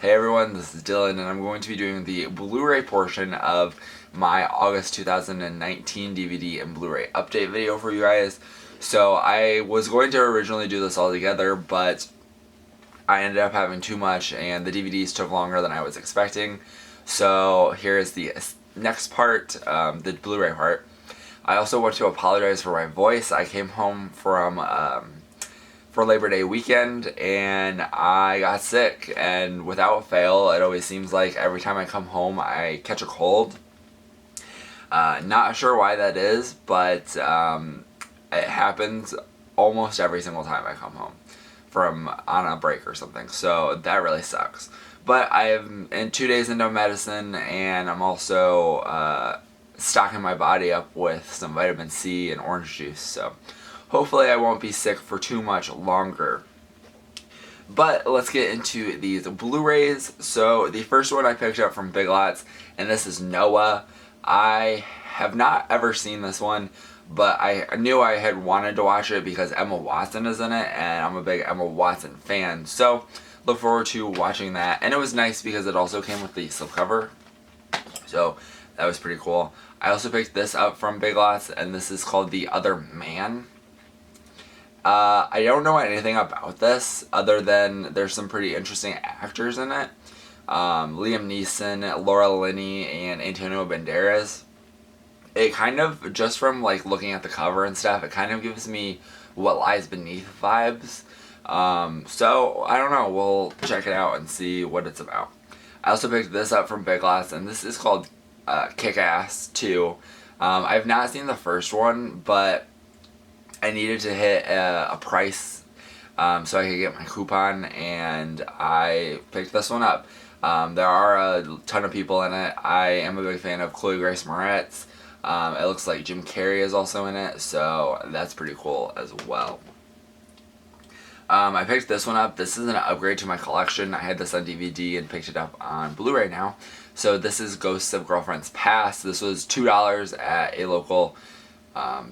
Hey everyone, this is Dylan, and I'm going to be doing the Blu-ray portion of my August 2019 DVD and Blu-ray update video for you guys. So I was going to originally do this all together, but I ended up having too much and the DVDs took longer than I was expecting. So here is the next part, the Blu-ray part. I also want to apologize for my voice. I came home from for Labor Day weekend and I got sick, and without fail it always seems like every time I come home I catch a cold. Not sure why that is, but it happens almost every single time I come home from on a break or something, so that really sucks. But I'm 2 days into medicine, and I'm also stocking my body up with some vitamin C and orange juice, so hopefully I won't be sick for too much longer. But let's get into these Blu-rays. So the first one I picked up from Big Lots, and this is Noah. I have not ever seen this one, but I knew I had wanted to watch it because Emma Watson is in it, and I'm a big Emma Watson fan. So look forward to watching that. And it was nice because it also came with the slipcover, so that was pretty cool. I also picked this up from Big Lots, and this is called The Other Man. I don't know anything about this other than there's some pretty interesting actors in it. Liam Neeson, Laura Linney, and Antonio Banderas. It kind of, just from like looking at the cover and stuff, it kind of gives me What Lies Beneath vibes. So I don't know, we'll check it out and see what it's about. I also picked this up from Big Lots, and this is called Kick-Ass 2. I've not seen the first one, but I needed to hit a price so I could get my coupon, and I picked this one up. There are a ton of people in it. I am a big fan of Chloe Grace Moretz. It looks like Jim Carrey is also in it, so that's pretty cool as well. I picked this one up. This is an upgrade to my collection. I had this on DVD and picked it up on Blu-ray now. So this is Ghosts of Girlfriend's Past. This was $2 at a local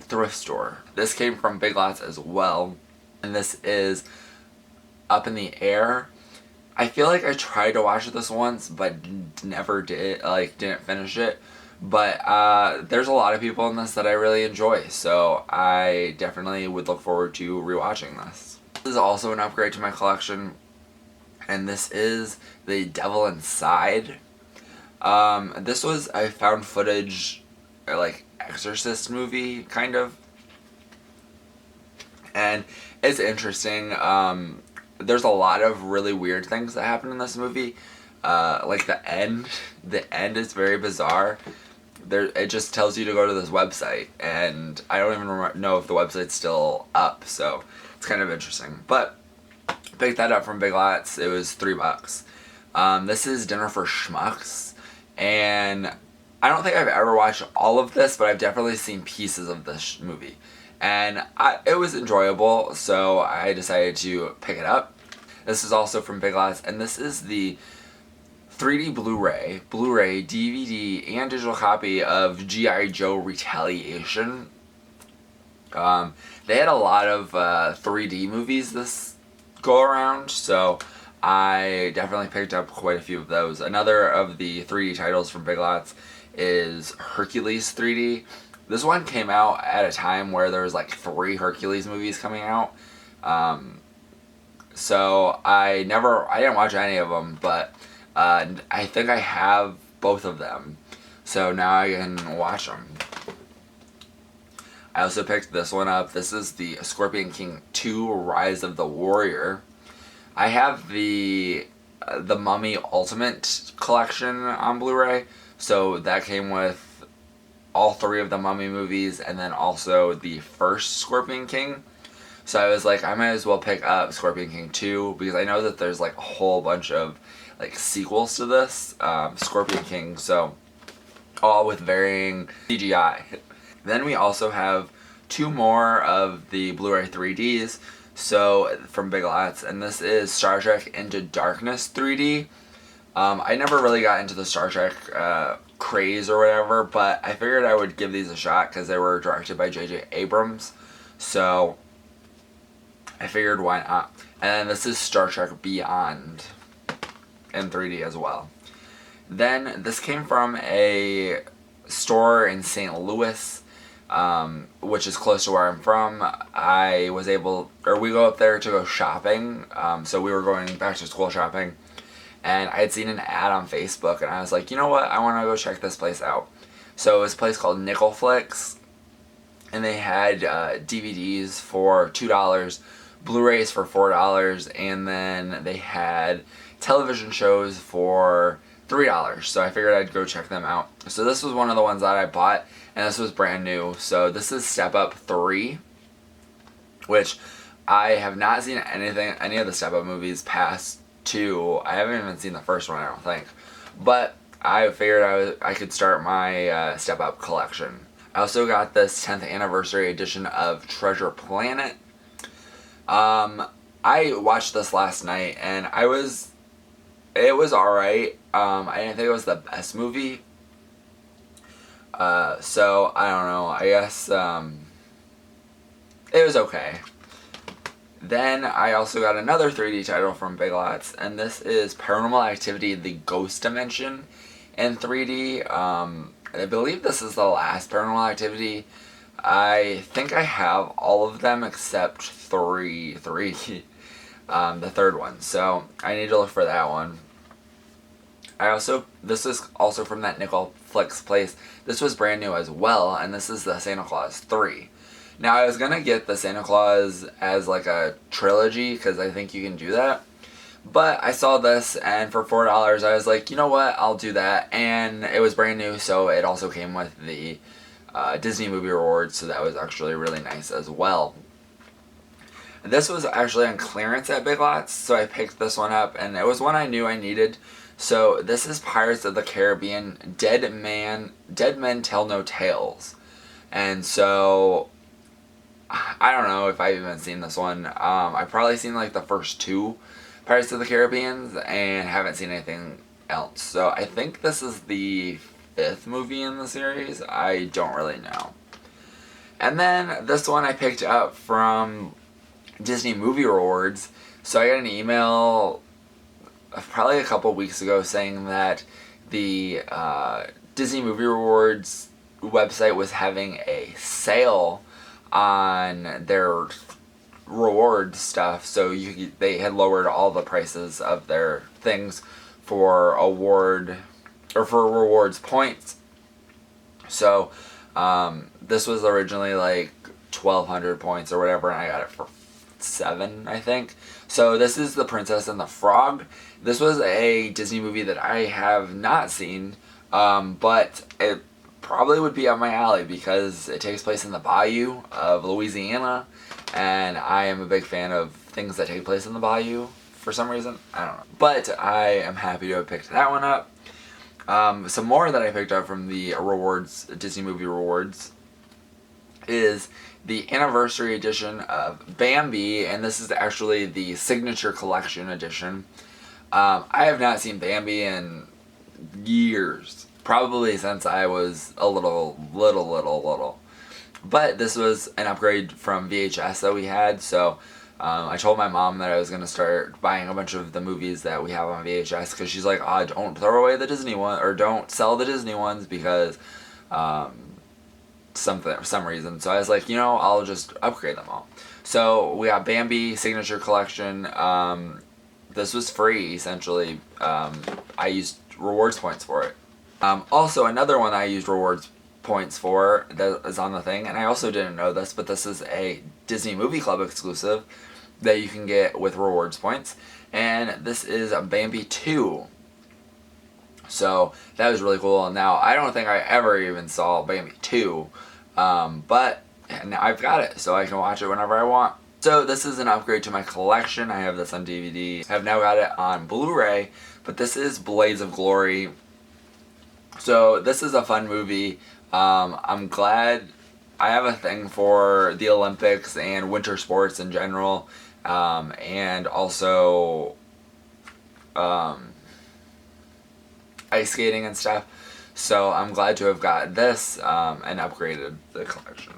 thrift store. This came from Big Lots as well, and this is Up in the Air. I feel like I tried to watch this once but never did, didn't finish it, but there's a lot of people in this that I really enjoy, so I definitely would look forward to rewatching this. This is also an upgrade to my collection, and this is The Devil Inside. This was a found footage exorcist movie, kind of, and it's interesting. There's a lot of really weird things that happen in this movie, like the end is very bizarre. It just tells you to go to this website, and I don't even know if the website's still up, so it's kind of interesting. But picked that up from Big Lots. It was $3. This is Dinner for Schmucks, and I don't think I've ever watched all of this, but I've definitely seen pieces of this movie. And it was enjoyable, so I decided to pick it up. This is also from Big Lots, and this is the 3D Blu-ray, DVD, and digital copy of G.I. Joe Retaliation. They had a lot of 3D movies this go around, so I definitely picked up quite a few of those. Another of the 3D titles from Big Lots is Hercules 3D. This one came out at a time where there was like 3 Hercules movies coming out. So I didn't watch any of them, but I think I have both of them. So now I can watch them. I also picked this one up. This is the Scorpion King 2 Rise of the Warrior. I have the Mummy Ultimate collection on Blu-ray. So that came with all 3 of the Mummy movies, and then also the first Scorpion King. So I was like, I might as well pick up Scorpion King 2, because I know that there's like a whole bunch of like sequels to this Scorpion King, so all with varying CGI. Then we also have 2 more of the Blu-ray 3Ds, so from Big Lots, and this is Star Trek Into Darkness 3D. I never really got into the Star Trek craze or whatever, but I figured I would give these a shot because they were directed by J.J. Abrams, so I figured why not. And then this is Star Trek Beyond. in 3D as well. Then this came from a store in St. Louis, which is close to where I'm from. We go up there to go shopping. So we were going back to school shopping, and I had seen an ad on Facebook, and I was like, you know what, I want to go check this place out. So it was a place called Nickel Flicks, and they had DVDs for $2, Blu-rays for $4, and then they had television shows for $3. So I figured I'd go check them out. So this was one of the ones that I bought, and this was brand new. So this is Step Up 3, which I have not seen any of the Step Up movies past 2. I haven't even seen the first one, I don't think. But I figured I could start my Step Up collection. I also got this 10th anniversary edition of Treasure Planet. I watched this last night, and it was alright. I didn't think it was the best movie. So, I don't know. I guess, it was okay. Then I also got another 3D title from Big Lots, and this is Paranormal Activity: The Ghost Dimension in 3D. I believe this is the last Paranormal Activity. I think I have all of them except three, the third one. So I need to look for that one. This is also from that Nickel Flicks place. This was brand new as well, and this is the Santa Claus 3. Now I was gonna get the Santa Claus as like a trilogy, because I think you can do that. But I saw this, and for $4 I was like, you know what, I'll do that. And it was brand new, so it also came with the Disney Movie Rewards, so that was actually really nice as well. This was actually on clearance at Big Lots, so I picked this one up, and it was one I knew I needed. So this is Pirates of the Caribbean: Dead Men Tell No Tales. And so I don't know if I've even seen this one. I've probably seen like the first 2 Pirates of the Caribbean and haven't seen anything else. So I think this is the 5th movie in the series. I don't really know. And then this one I picked up from Disney Movie Rewards. So I got an email probably a couple weeks ago saying that the Disney Movie Rewards website was having a sale on their reward stuff, so they had lowered all the prices of their things for rewards points. So this was originally like 1,200 points or whatever, and I got it for 7, I think. So this is The Princess and the Frog. This was a Disney movie that I have not seen, but it probably would be up my alley because it takes place in the bayou of Louisiana, and I am a big fan of things that take place in the bayou for some reason. I don't know. But I am happy to have picked that one up. Some more that I picked up from the rewards, Disney Movie Rewards, is the anniversary edition of Bambi, and this is actually the Signature Collection edition. I have not seen Bambi in years. Probably since I was a little. But this was an upgrade from VHS that we had, so I told my mom that I was going to start buying a bunch of the movies that we have on VHS, because she's like, oh, don't throw away the Disney one, or don't sell the Disney ones, because for some reason. So I was like, you know, I'll just upgrade them all. So we got Bambi Signature Collection. This was free, essentially. I used rewards points for it. Also, another one I used rewards points for that is on the thing, and I also didn't know this, but this is a Disney Movie Club exclusive that you can get with rewards points, and this is a Bambi 2. So that was really cool. Now, I don't think I ever even saw Bambi 2, but now I've got it, so I can watch it whenever I want. So this is an upgrade to my collection. I have this on DVD. I've now got it on Blu-ray, but this is Blades of Glory. So this is a fun movie. I'm glad I have a thing for the Olympics and winter sports in general, and also ice skating and stuff. So I'm glad to have got this and upgraded the collection.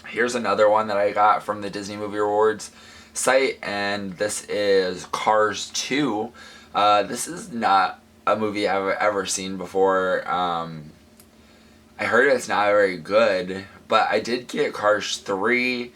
Here's another one that I got from the Disney Movie Rewards site, and this is Cars 2. This is not a movie I've ever seen before. I heard it's not very good, but I did get Cars 3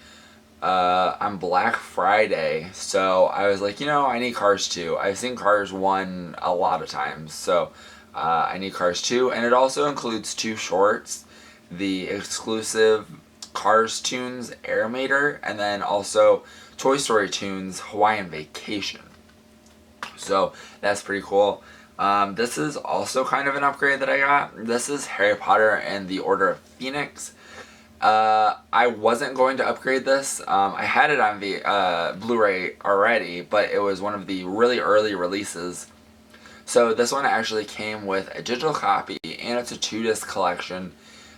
on Black Friday, so I was like, I need Cars 2. I've seen Cars 1 a lot of times, so I need Cars 2, and it also includes 2 shorts, the exclusive Cars Tunes Airmater, and then also Toy Story Tunes Hawaiian Vacation. So that's pretty cool. This is also kind of an upgrade that I got. This is Harry Potter and the Order of Phoenix. I wasn't going to upgrade this. I had it on the Blu-ray already, but it was one of the really early releases. So this one actually came with a digital copy, and it's a 2-disc collection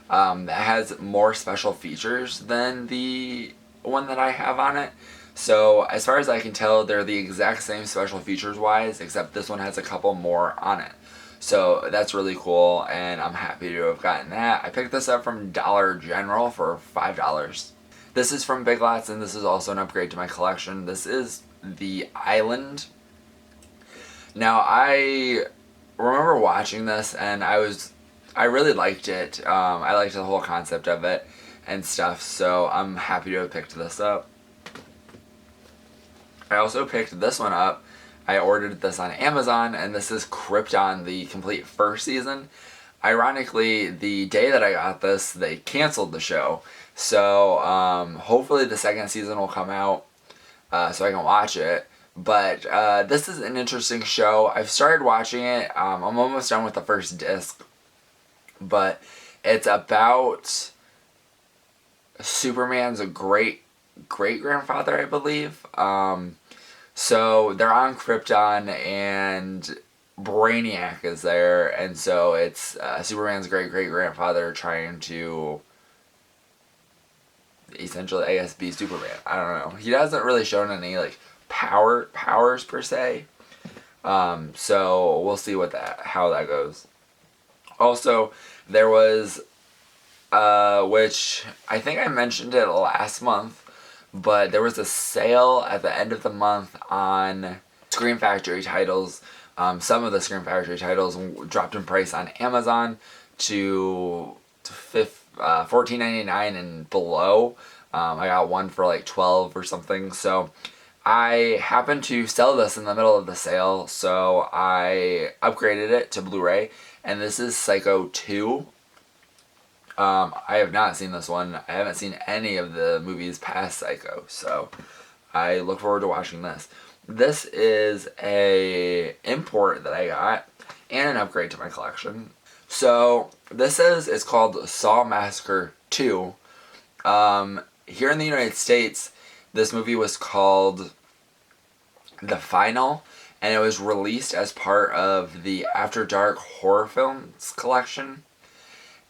that has more special features than the one that I have on it. So as far as I can tell, they're the exact same special features wise, except this one has a couple more on it. So that's really cool, and I'm happy to have gotten that. I picked this up from Dollar General for $5. This is from Big Lots, and this is also an upgrade to my collection. This is The Island. Now, I remember watching this, and I really liked it. I liked the whole concept of it and stuff, so I'm happy to have picked this up. I also picked this one up. I ordered this on Amazon, and this is Krypton, the complete first season. Ironically, the day that I got this, they canceled the show. So hopefully the second season will come out so I can watch it. But this is an interesting show. I've started watching it. I'm almost done with the first disc. But it's about Superman's great-grandfather, I believe. So they're on Krypton, and Brainiac is there, and so it's Superman's great-grandfather trying to essentially, I guess, be Superman. I don't know. He hasn't really shown any powers per se. So we'll see how that goes. Also, there was which I think I mentioned it last month, but there was a sale at the end of the month on Scream Factory titles. Some of the Scream Factory titles dropped in price on Amazon to $14.99 and below. I got one for like $12 or something. So I happened to sell this in the middle of the sale, so I upgraded it to Blu-ray, and this is Psycho 2. I have not seen this one. I haven't seen any of the movies past Psycho, so I look forward to watching this. This is a import that I got and an upgrade to my collection. So it's called Saw Massacre 2. Here in the United States, this movie was called The Final, and it was released as part of the After Dark horror films collection.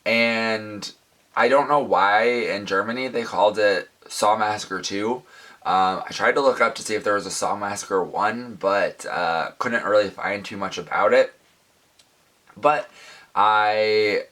And I don't know why in Germany they called it Saw Massacre 2. I tried to look up to see if there was a Saw Massacre 1, but couldn't really find too much about it. But I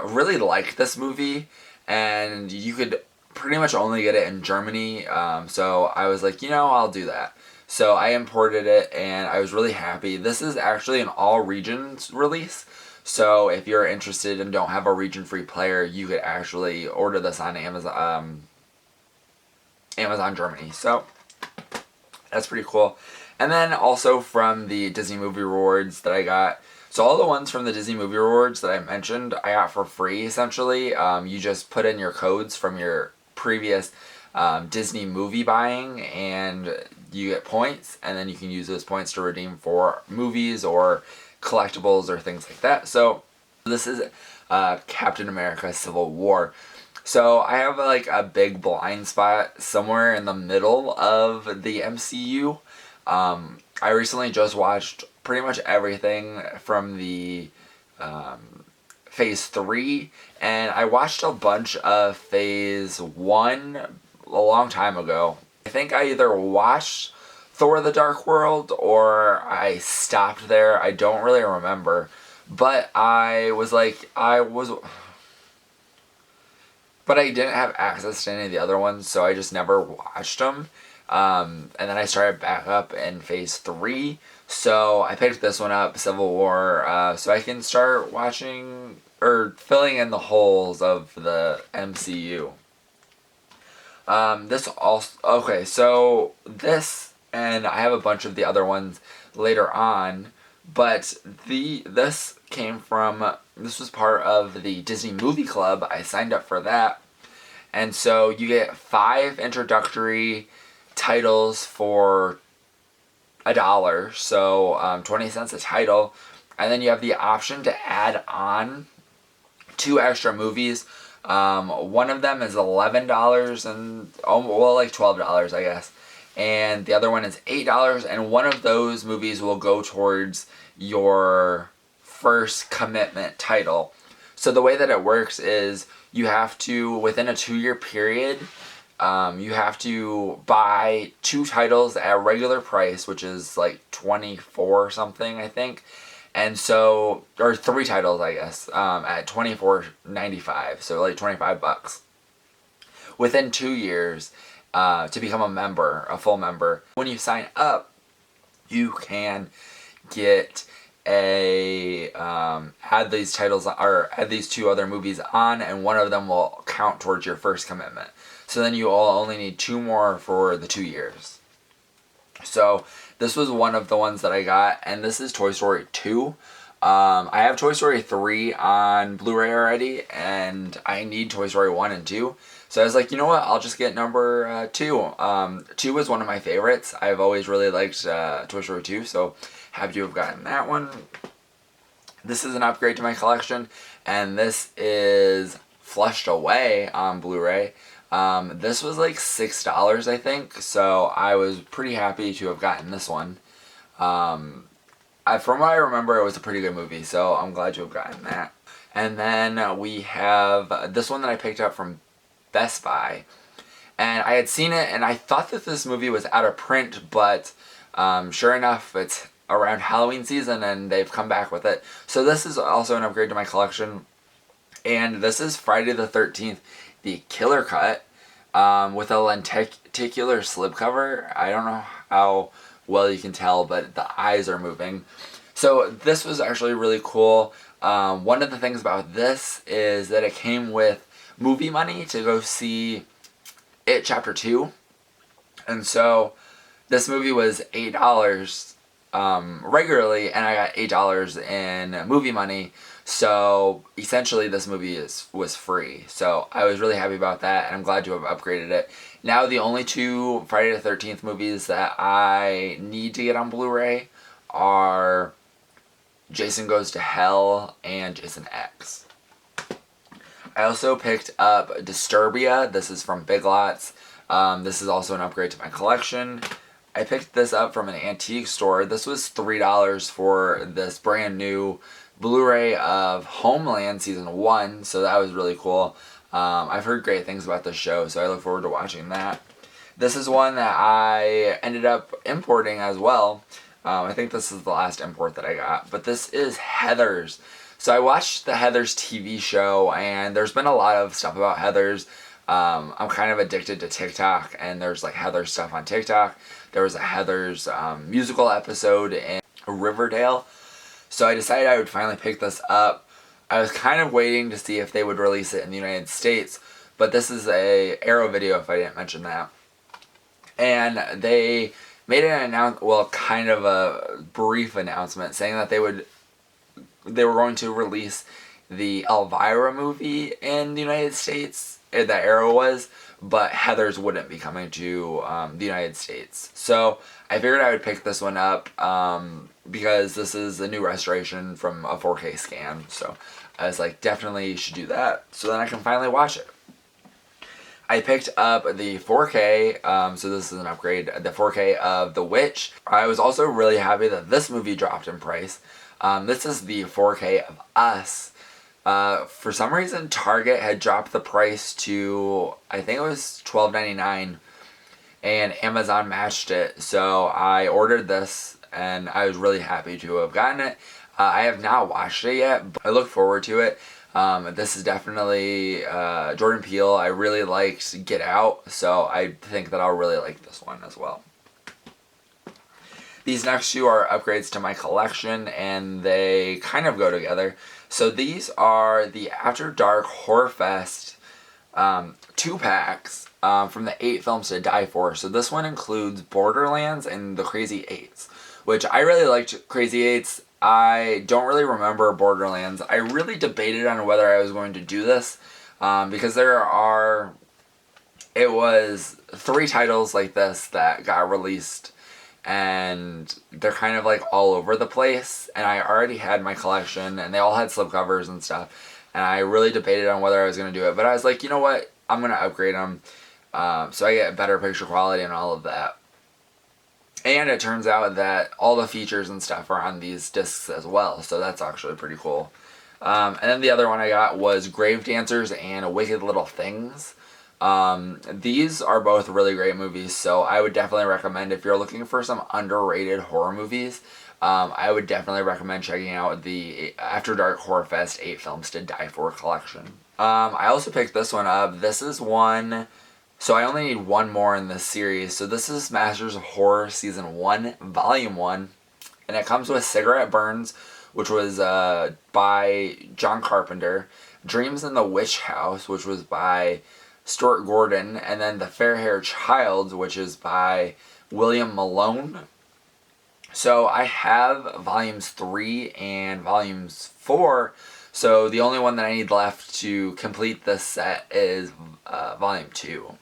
really liked this movie, and you could pretty much only get it in Germany. So I was like, I'll do that. So I imported it, and I was really happy. This is actually an all regions release. So if you're interested and don't have a region-free player, you could actually order this on Amazon Germany. So that's pretty cool. And then also from the Disney Movie Rewards that I got. So all the ones from the Disney Movie Rewards that I mentioned, I got for free, essentially. You just put in your codes from your previous Disney movie buying, and you get points, and then you can use those points to redeem for movies or collectibles or things like that. So this is Captain America Civil War. So I have a big blind spot somewhere in the middle of the MCU. I recently just watched pretty much everything from the Phase 3, and I watched a bunch of Phase 1 a long time ago. I think I either watched Thor: The Dark World or I stopped there. I don't really remember. But but I didn't have access to any of the other ones, so I just never watched them. And then I started back up in Phase 3. So I picked this one up, Civil War, so I can start watching or filling in the holes of the MCU. This also, okay, so this, and I have a bunch of the other ones later on, but this was part of the Disney Movie Club. I signed up for that, and so you get 5 introductory titles for $1, so 20 cents a title, and then you have the option to add on 2 extra movies. One of them is $11 and like $12, I guess, and the other one is $8, and one of those movies will go towards your first commitment title. So the way that it works is you have to, within a 2-year period, you have to buy 2 titles at a regular price, which is like $24 something, I think. And so, or 3 titles, I guess, at $24.95, so like $25. Within 2 years, to become a member, a full member. When you sign up, you can get add these titles, or add these 2 other movies on, and one of them will count towards your first commitment. So then you will only need 2 more for the 2 years. So this was one of the ones that I got, and this is Toy Story 2. I have Toy Story 3 on Blu-ray already, and I need Toy Story 1 and 2. So I was like, you know what, I'll just get number 2. 2 was one of my favorites. I've always really liked Toy Story 2, so happy to have gotten that one. This is an upgrade to my collection, and this is Flushed Away on Blu-ray. This was like $6, I think, so I was pretty happy to have gotten this one. From what I remember, it was a pretty good movie, so I'm glad to have gotten that. And then we have this one that I picked up from Best Buy, and I had seen it, and I thought that this movie was out of print, but sure enough, it's around Halloween season, and they've come back with it. So this is also an upgrade to my collection, and this is Friday the 13th. The Killer Cut, with a lenticular slipcover. I don't know how well you can tell, but the eyes are moving. So this was actually really cool. One of the things about this is that it came with movie money to go see It Chapter 2. And so this movie was $8 regularly, and I got $8 in movie money. So essentially this movie was free. So I was really happy about that, and I'm glad to have upgraded it. Now the only 2 Friday the 13th movies that I need to get on Blu-ray are Jason Goes to Hell and Jason X. I also picked up Disturbia. This is from Big Lots. This is also an upgrade to my collection. I picked this up from an antique store. This was $3 for this brand new Blu-ray of Homeland Season 1, so that was really cool. I've heard great things about this show, so I look forward to watching that. This is one that I ended up importing as well. I think this is the last import that I got, but this is Heathers. So I watched the Heathers TV show, and there's been a lot of stuff about Heathers. I'm kind of addicted to TikTok, and there's like Heathers stuff on TikTok. There was a Heathers musical episode in Riverdale. So I decided I would finally pick this up. I was kind of waiting to see if they would release it in the United States, but this is a Arrow video, if I didn't mention that. And they made kind of a brief announcement saying that they were going to release the Elvira movie in the United States, that Arrow was, but Heathers wouldn't be coming to the United States. So I figured I would pick this one up because this is a new restoration from a 4K scan. So I was like, definitely should do that, so then I can finally watch it. I picked up the 4K, so this is an upgrade, the 4K of The Witch. I was also really happy that this movie dropped in price. This is the 4K of Us. For some reason, Target had dropped the price to, I think it was $12.99, and Amazon matched it. So I ordered this, and I was really happy to have gotten it. I have not watched it yet, but I look forward to it. This is definitely Jordan Peele. I really liked Get Out, so I think that I'll really like this one as well. These next two are upgrades to my collection, and they kind of go together. So these are the After Dark Horror Fest 2-packs from the 8 Films to Die For. So this one includes Borderlands and the Crazy Eights, which I really liked Crazy Eights. I don't really remember Borderlands. I really debated on whether I was going to do this because it was 3 titles like this that got released, and they're kind of like all over the place, and I already had my collection, and they all had slipcovers and stuff, and I really debated on whether I was going to do it, but I was like, you know what, I'm going to upgrade them, so I get better picture quality and all of that. And it turns out that all the features and stuff are on these discs as well, so that's actually pretty cool. And then the other one I got was Gravedancers and Wicked Little Things. These are both really great movies, so I would definitely recommend, if you're looking for some underrated horror movies, I would definitely recommend checking out the After Dark Horror Fest 8 Films to Die For collection. I also picked this one up. This is one... So I only need one more in this series. So this is Masters of Horror Season 1, Volume 1. And it comes with Cigarette Burns, which was by John Carpenter. Dreams in the Witch House, which was by Stuart Gordon. And then The Fair-Haired Child, which is by William Malone. So I have Volumes 3 and Volumes 4. So the only one that I need left to complete this set is Volume 2.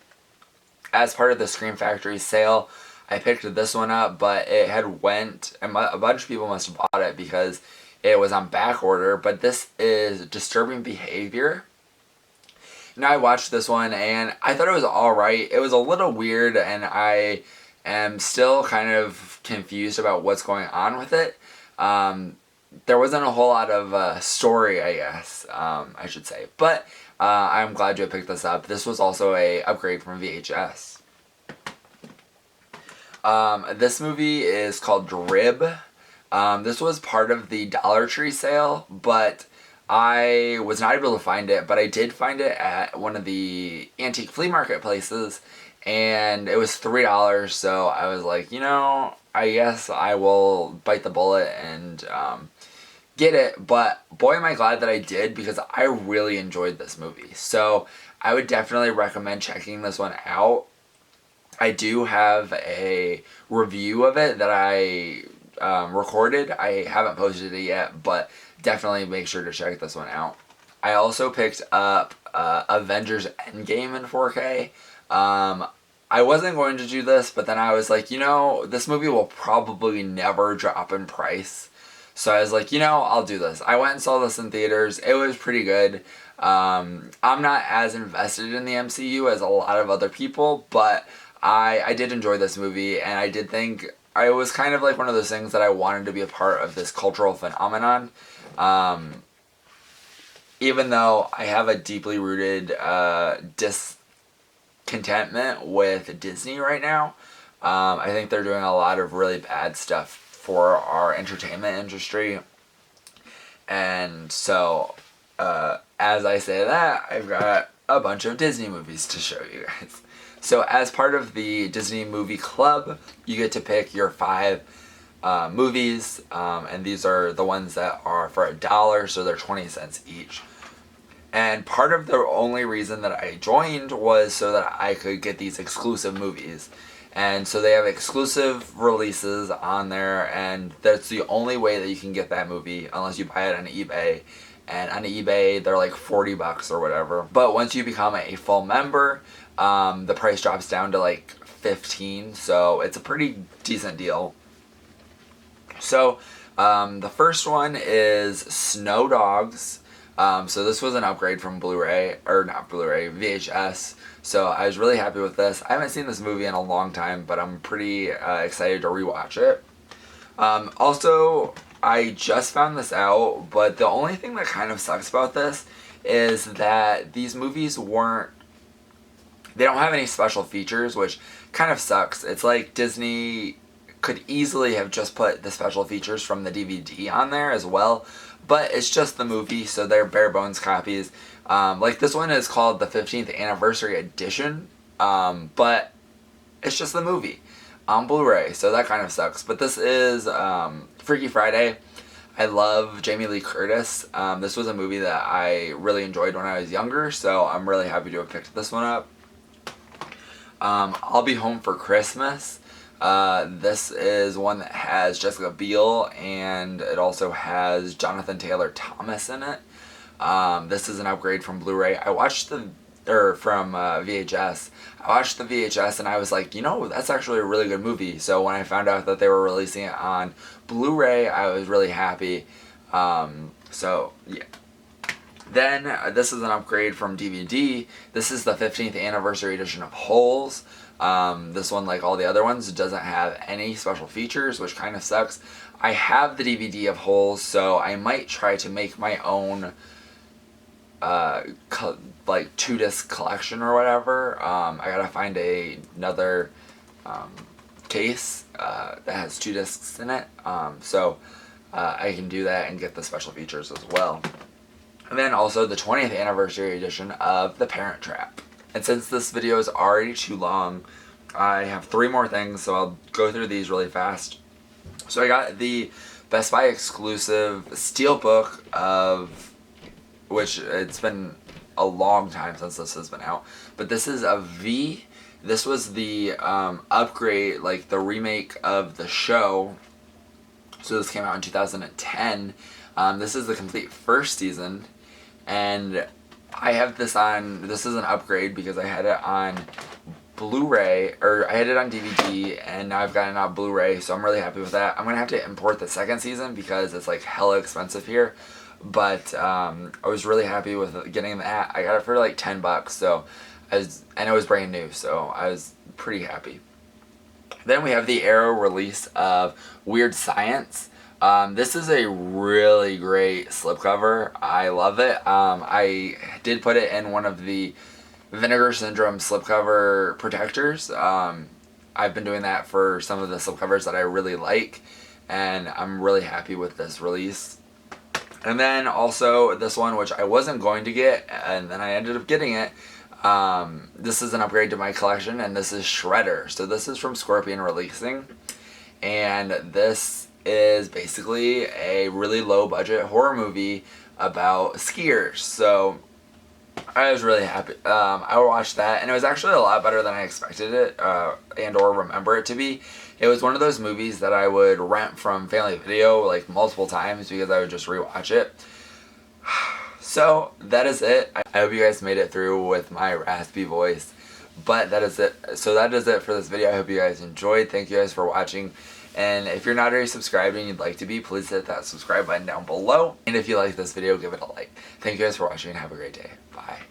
As part of the Scream Factory sale, I picked this one up, but it had went, and a bunch of people must have bought it because it was on back order, but this is Disturbing Behavior. Now I watched this one, and I thought it was alright. It was a little weird, and I am still kind of confused about what's going on with it. There wasn't a whole lot of story, I guess, I should say. But I'm glad you picked this up. This was also a upgrade from VHS. This movie is called Drib. This was part of the Dollar Tree sale, but I was not able to find it. But I did find it at one of the antique flea market places, and it was $3. So I was like, you know, I guess I will bite the bullet and get it, but boy am I glad that I did, because I really enjoyed this movie. So I would definitely recommend checking this one out. I do have a review of it that I recorded. I haven't posted it yet, but definitely make sure to check this one out. I also picked up Avengers Endgame in 4K. I wasn't going to do this, but then I was like, you know, this movie will probably never drop in price. So I was like, you know, I'll do this. I went and saw this in theaters. It was pretty good. I'm not as invested in the MCU as a lot of other people, but I did enjoy this movie, and I did think it was kind of like one of those things that I wanted to be a part of this cultural phenomenon. Even though I have a deeply rooted discontentment with Disney right now, I think they're doing a lot of really bad stuff for our entertainment industry. And so, as I say that, I've got a bunch of Disney movies to show you guys. So as part of the Disney Movie Club, you get to pick your 5 movies, and these are the ones that are for $1, so they're 20 cents each. And part of the only reason that I joined was so that I could get these exclusive movies. And so they have exclusive releases on there, and that's the only way that you can get that movie unless you buy it on eBay. And on eBay, they're like $40 or whatever. But once you become a full member, the price drops down to like $15, so it's a pretty decent deal. So the first one is Snow Dogs. So this was an upgrade from Blu-ray, or not Blu-ray, VHS. So I was really happy with this. I haven't seen this movie in a long time, but I'm pretty excited to rewatch it. Also, I just found this out, but the only thing that kind of sucks about this is that these movies they don't have any special features, which kind of sucks. It's like Disney could easily have just put the special features from the DVD on there as well, but it's just the movie, so they're bare bones copies. Like this one is called the 15th Anniversary Edition, but it's just the movie. on Blu-ray, so that kind of sucks. But this is Freaky Friday. I love Jamie Lee Curtis. This was a movie that I really enjoyed when I was younger, so I'm really happy to have picked this one up. I'll Be Home for Christmas. This is one that has Jessica Biel, and it also has Jonathan Taylor Thomas in it. This is an upgrade from Blu-ray. I watched from VHS. I watched the VHS and I was like, you know, that's actually a really good movie. So when I found out that they were releasing it on Blu-ray, I was really happy. So yeah. Then this is an upgrade from DVD. This is the 15th anniversary edition of Holes. This one, like all the other ones, doesn't have any special features, which kind of sucks. I have the DVD of Holes, so I might try to make my own like 2-disc collection or whatever. I gotta find another case that has 2 discs in it, so I can do that and get the special features as well. And then also the 20th anniversary edition of The Parent Trap. And since this video is already too long, I have 3 more things, so I'll go through these really fast. So I got the Best Buy exclusive Steelbook of, which it's been a long time since this has been out, but this is a V. This was the upgrade, like the remake of the show. So this came out in 2010. This is the complete first season, and I have this on, this is an upgrade because I had it on Blu-ray, or I had it on DVD, and now I've got it on Blu-ray, so I'm really happy with that. I'm going to have to import the second season because it's like hella expensive here, but I was really happy with getting that. I got it for like $10, so and it was brand new, so I was pretty happy. Then we have the Arrow release of Weird Science. This is a really great slipcover. I love it. I did put it in one of the Vinegar Syndrome slipcover protectors. I've been doing that for some of the slipcovers that I really like, and I'm really happy with this release. And then also this one, which I wasn't going to get, and then I ended up getting it. This is an upgrade to my collection, and this is Shredder. So this is from Scorpion Releasing, and this is basically a really low budget horror movie about skiers. So I was really happy. I watched that, and it was actually a lot better than I expected it and or remember it to be. It was one of those movies that I would rent from Family Video like multiple times because I would just rewatch it. So that is it. I hope you guys made it through with my raspy voice, but that is it. So that is it for this video. I hope you guys enjoyed. Thank you guys for watching. And if you're not already subscribed and you'd like to be, please hit that subscribe button down below. And if you like this video, give it a like. Thank you guys for watching and have a great day. Bye.